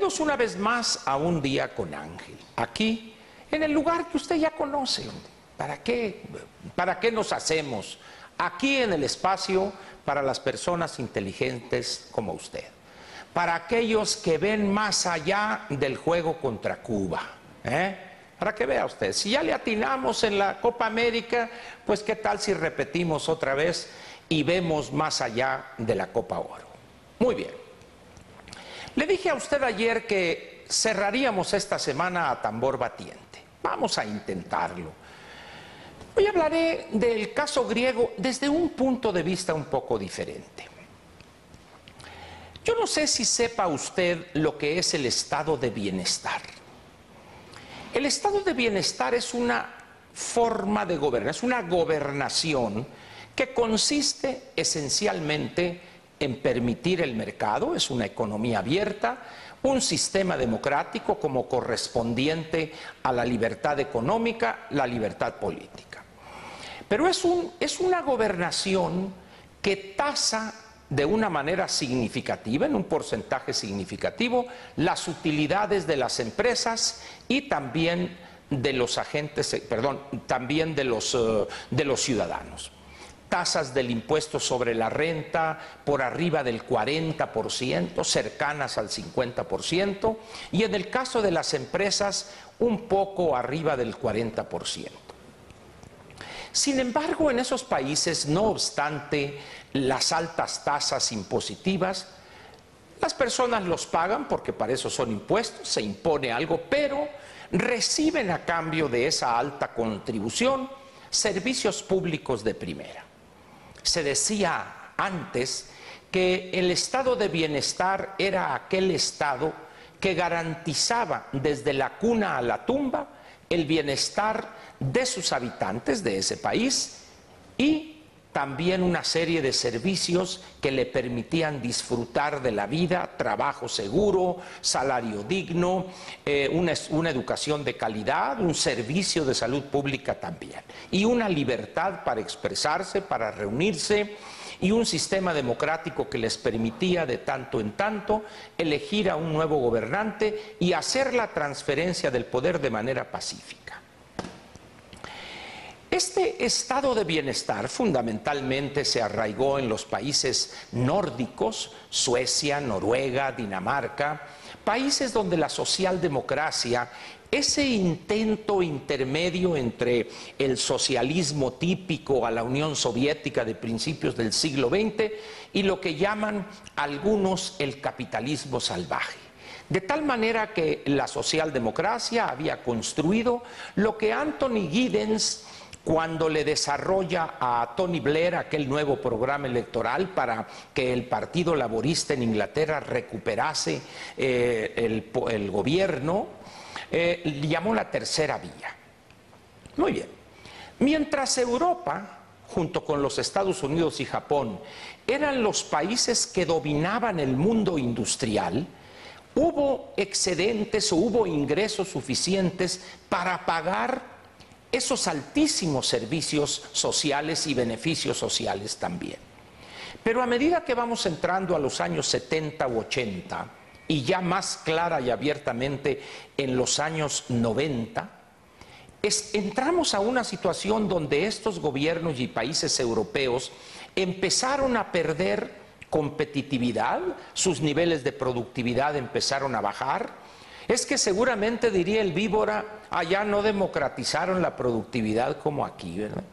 Bienvenidos una vez más a Un Día con Ángel, aquí en el lugar que usted ya conoce. ¿Para qué nos hacemos? Aquí en el espacio para las personas inteligentes como usted, para aquellos que ven más allá del juego contra Cuba, para que vea usted, si ya le atinamos en la Copa América, pues qué tal si repetimos otra vez y vemos más allá de la Copa Oro. Muy bien. Le dije a usted ayer que cerraríamos esta semana a tambor batiente. Vamos a intentarlo. Hoy hablaré del caso griego desde un punto de vista un poco diferente. Yo no sé si sepa usted lo que es el estado de bienestar. El estado de bienestar es una forma de gobernar, es una gobernación que consiste esencialmente en permitir el mercado, es una economía abierta, un sistema democrático como correspondiente a la libertad económica, la libertad política. Pero es una gobernación que tasa de una manera significativa, en un porcentaje significativo, las utilidades de las empresas y también de los agentes, también de los ciudadanos. Tasas del impuesto sobre la renta por arriba del 40%, cercanas al 50%, y en el caso de las empresas, un poco arriba del 40%. Sin embargo, en esos países, no obstante las altas tasas impositivas, las personas los pagan porque para eso son impuestos, se impone algo, pero reciben a cambio de esa alta contribución servicios públicos de primera. Se decía antes que el estado de bienestar era aquel estado que garantizaba desde la cuna a la tumba el bienestar de sus habitantes de ese país y también una serie de servicios que le permitían disfrutar de la vida, trabajo seguro, salario digno, una educación de calidad, un servicio de salud pública también, y una libertad para expresarse, para reunirse, y un sistema democrático que les permitía de tanto en tanto elegir a un nuevo gobernante y hacer la transferencia del poder de manera pacífica. Este estado de bienestar fundamentalmente se arraigó en los países nórdicos, Suecia, Noruega, Dinamarca, países donde la socialdemocracia, ese intento intermedio entre el socialismo típico a la Unión Soviética de principios del siglo XX y lo que llaman algunos el capitalismo salvaje. De tal manera que la socialdemocracia había construido lo que Anthony Giddens, cuando le desarrolla a Tony Blair aquel nuevo programa electoral para que el Partido Laborista en Inglaterra recuperase el gobierno, llamó la tercera vía. Muy bien. Mientras Europa, junto con los Estados Unidos y Japón, eran los países que dominaban el mundo industrial, hubo excedentes o hubo ingresos suficientes para pagar esos altísimos servicios sociales y beneficios sociales también. Pero a medida que vamos entrando a los años 70 u 80, y ya más clara y abiertamente en los años 90, entramos a una situación donde estos gobiernos y países europeos empezaron a perder competitividad, sus niveles de productividad empezaron a bajar. Es que seguramente, diría el víbora, allá no democratizaron la productividad como aquí, ¿verdad?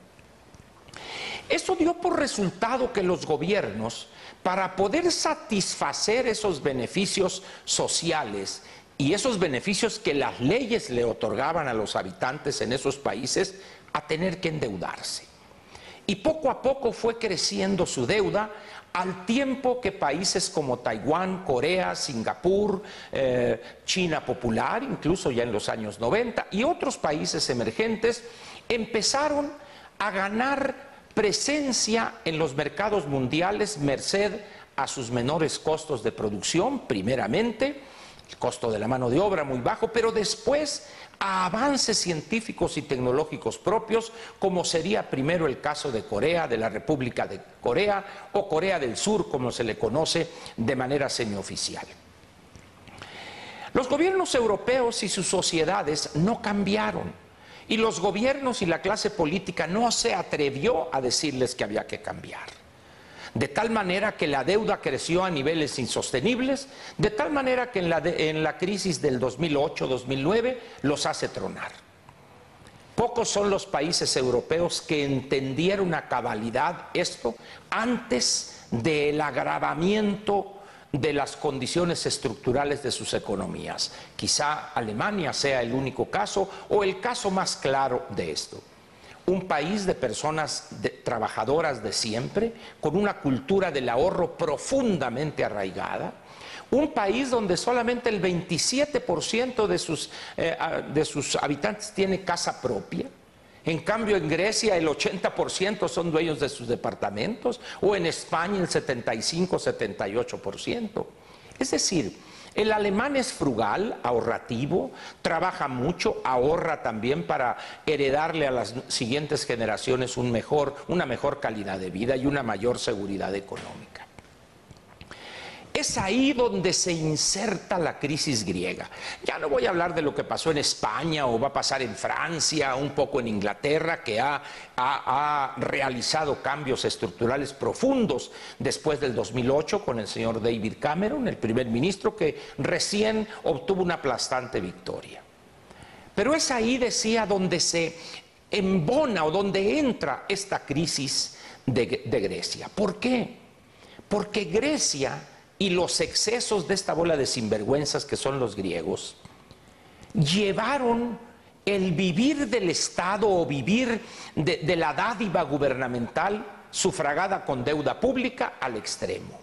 Eso dio por resultado que los gobiernos, para poder satisfacer esos beneficios sociales y esos beneficios que las leyes le otorgaban a los habitantes en esos países, a tener que endeudarse. Y poco a poco fue creciendo su deuda, al tiempo que países como Taiwán, Corea, Singapur, China popular, incluso ya en los años 90, y otros países emergentes empezaron a ganar presencia en los mercados mundiales merced a sus menores costos de producción, primeramente, el costo de la mano de obra muy bajo, pero después a avances científicos y tecnológicos propios, como sería primero el caso de Corea, de la República de Corea, o Corea del Sur, como se le conoce de manera semioficial. Los gobiernos europeos y sus sociedades no cambiaron, y los gobiernos y la clase política no se atrevió a decirles que había que cambiar. De tal manera que la deuda creció a niveles insostenibles, de tal manera que en la crisis del 2008-2009 los hace tronar. Pocos son los países europeos que entendieron a cabalidad esto antes del agravamiento de las condiciones estructurales de sus economías. Quizá Alemania sea el único caso o el caso más claro de esto. Un país de personas trabajadoras de siempre, con una cultura del ahorro profundamente arraigada, un país donde solamente el 27% de sus habitantes tiene casa propia. En cambio, en Grecia el 80% son dueños de sus departamentos, o en España el 75-78%. Es decir, el alemán es frugal, ahorrativo, trabaja mucho, ahorra también para heredarle a las siguientes generaciones una mejor calidad de vida y una mayor seguridad económica. Es ahí donde se inserta la crisis griega. Ya no voy a hablar de lo que pasó en España o va a pasar en Francia, un poco en Inglaterra, que ha realizado cambios estructurales profundos después del 2008 con el señor David Cameron, el primer ministro, que recién obtuvo una aplastante victoria. Pero es ahí, decía, donde se embona o donde entra esta crisis de Grecia. ¿Por qué? Porque Grecia y los excesos de esta bola de sinvergüenzas que son los griegos llevaron el vivir del Estado o vivir de la dádiva gubernamental sufragada con deuda pública al extremo.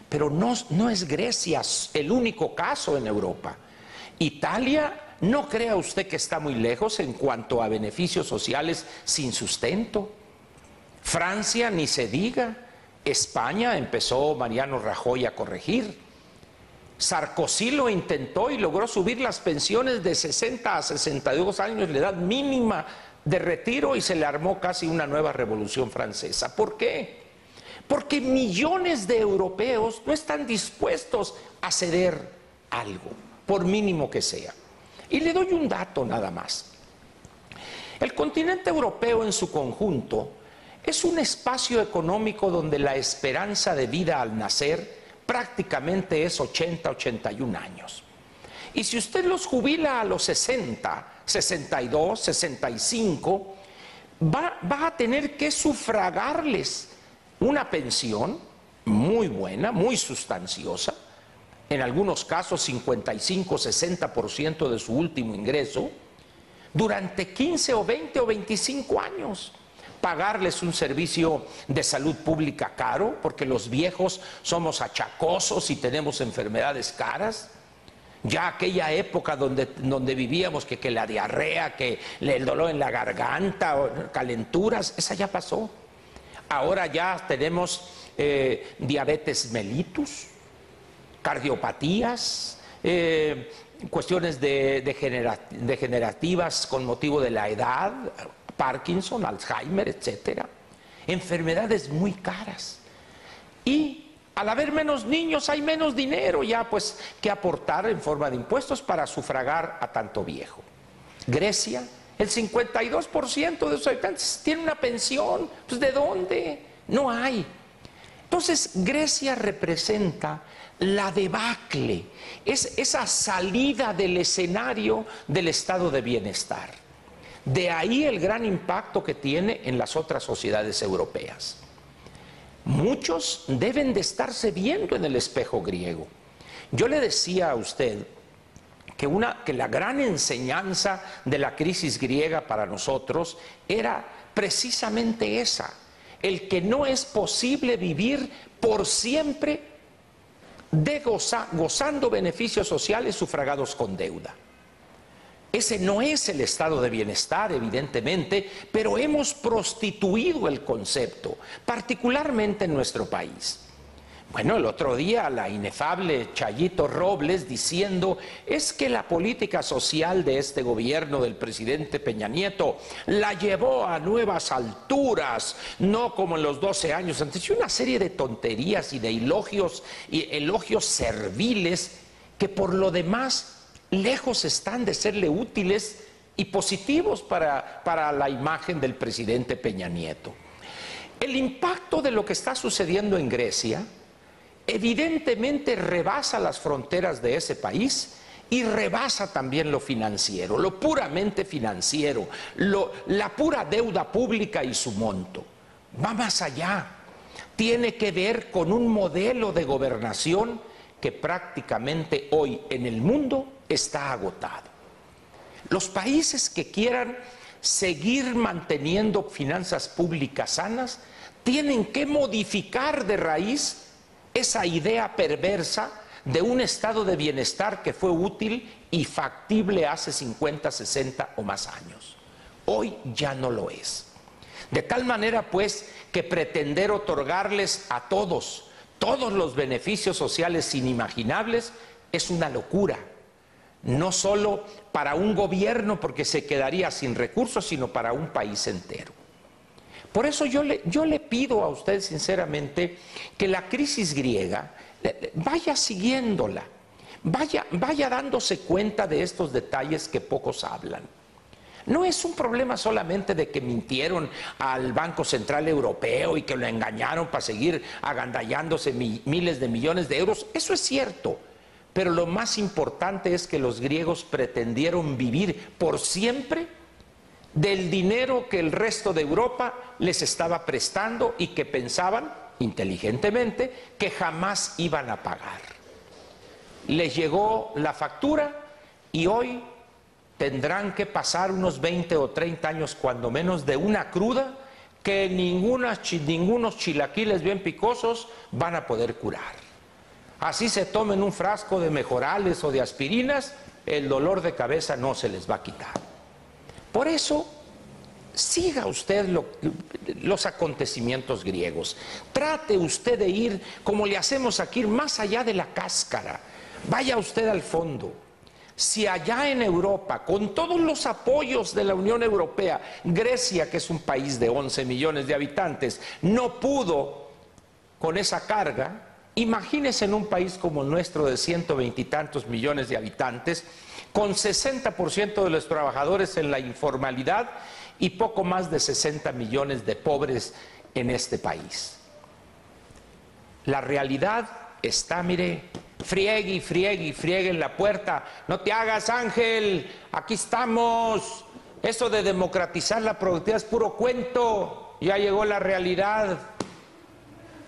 Pero no es Grecia el único caso en Europa. Italia, no crea usted que está muy lejos en cuanto a beneficios sociales sin sustento. Francia, ni se diga. España empezó Mariano Rajoy a corregir. Sarkozy lo intentó y logró subir las pensiones de 60 a 62 años, la edad mínima de retiro, y se le armó casi una nueva revolución francesa. ¿Por qué? Porque millones de europeos no están dispuestos a ceder algo, por mínimo que sea. Y le doy un dato nada más. El continente europeo en su conjunto es un espacio económico donde la esperanza de vida al nacer prácticamente es 80-81 años. Y si usted los jubila a los 60, 62, 65, va a tener que sufragarles una pensión muy buena, muy sustanciosa, en algunos casos 55-60% de su último ingreso, durante 15 o 20 o 25 años. Pagarles un servicio de salud pública caro, porque los viejos somos achacosos y tenemos enfermedades caras. Ya aquella época donde vivíamos que la diarrea, que el dolor en la garganta, o calenturas, esa ya pasó. Ahora ya tenemos diabetes mellitus, cardiopatías, cuestiones degenerativas con motivo de la edad, Parkinson, Alzheimer, etcétera. Enfermedades muy caras. Y al haber menos niños hay menos dinero ya pues que aportar en forma de impuestos para sufragar a tanto viejo. Grecia, el 52% de sus habitantes tiene una pensión. Pues ¿de dónde? No hay. Entonces Grecia representa la debacle, es esa salida del escenario del estado de bienestar. De ahí el gran impacto que tiene en las otras sociedades europeas. Muchos deben de estarse viendo en el espejo griego. Yo le decía a usted que la gran enseñanza de la crisis griega para nosotros era precisamente esa, el que no es posible vivir por siempre gozando beneficios sociales sufragados con deuda. Ese no es el estado de bienestar, evidentemente, pero hemos prostituido el concepto, particularmente en nuestro país. Bueno, el otro día la inefable Chayito Robles diciendo es que la política social de este gobierno del presidente Peña Nieto la llevó a nuevas alturas, no como en los 12 años antes, y una serie de tonterías y de elogios serviles que por lo demás lejos están de serle útiles y positivos para la imagen del presidente Peña Nieto. El impacto de lo que está sucediendo en Grecia evidentemente rebasa las fronteras de ese país y rebasa también lo financiero, lo puramente financiero, la pura deuda pública y su monto. Va más allá, tiene que ver con un modelo de gobernación que prácticamente hoy en el mundo está agotado. Los países que quieran seguir manteniendo finanzas públicas sanas tienen que modificar de raíz esa idea perversa de un estado de bienestar que fue útil y factible hace 50, 60 o más años. Hoy ya no lo es. De tal manera, pues, que pretender otorgarles a todos los beneficios sociales inimaginables es una locura. No solo para un gobierno, porque se quedaría sin recursos, sino para un país entero. Por eso yo le pido a usted sinceramente que la crisis griega vaya siguiéndola, vaya dándose cuenta de estos detalles que pocos hablan. No es un problema solamente de que mintieron al Banco Central Europeo y que lo engañaron para seguir agandallándose miles de millones de euros. Eso es cierto. Pero lo más importante es que los griegos pretendieron vivir por siempre del dinero que el resto de Europa les estaba prestando y que pensaban, inteligentemente, que jamás iban a pagar. Les llegó la factura y hoy tendrán que pasar unos 20 o 30 años, cuando menos, de una cruda que ningunos chilaquiles bien picosos van a poder curar. Así se tomen un frasco de mejorales o de aspirinas, el dolor de cabeza no se les va a quitar. Por eso, siga usted los acontecimientos griegos. Trate usted de ir, como le hacemos aquí, más allá de la cáscara. Vaya usted al fondo. Si allá en Europa, con todos los apoyos de la Unión Europea, Grecia, que es un país de 11 millones de habitantes, no pudo con esa carga, imagínese en un país como el nuestro de 120 y tantos millones de habitantes, con 60% de los trabajadores en la informalidad y poco más de 60 millones de pobres en este país. La realidad está, mire, friegue y friegue y friegue en la puerta. No te hagas, Ángel, aquí estamos. Eso de democratizar la productividad es puro cuento, ya llegó la realidad.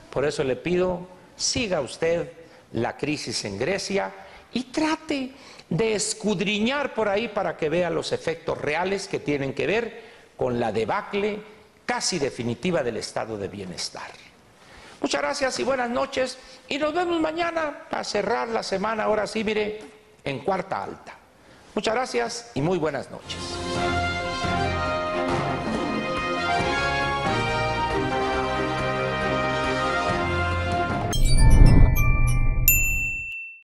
Por eso le pido, siga usted la crisis en Grecia y trate de escudriñar por ahí para que vea los efectos reales que tienen que ver con la debacle casi definitiva del estado de bienestar. Muchas gracias y buenas noches, y nos vemos mañana para cerrar la semana, ahora sí, mire, en cuarta alta. Muchas gracias y muy buenas noches.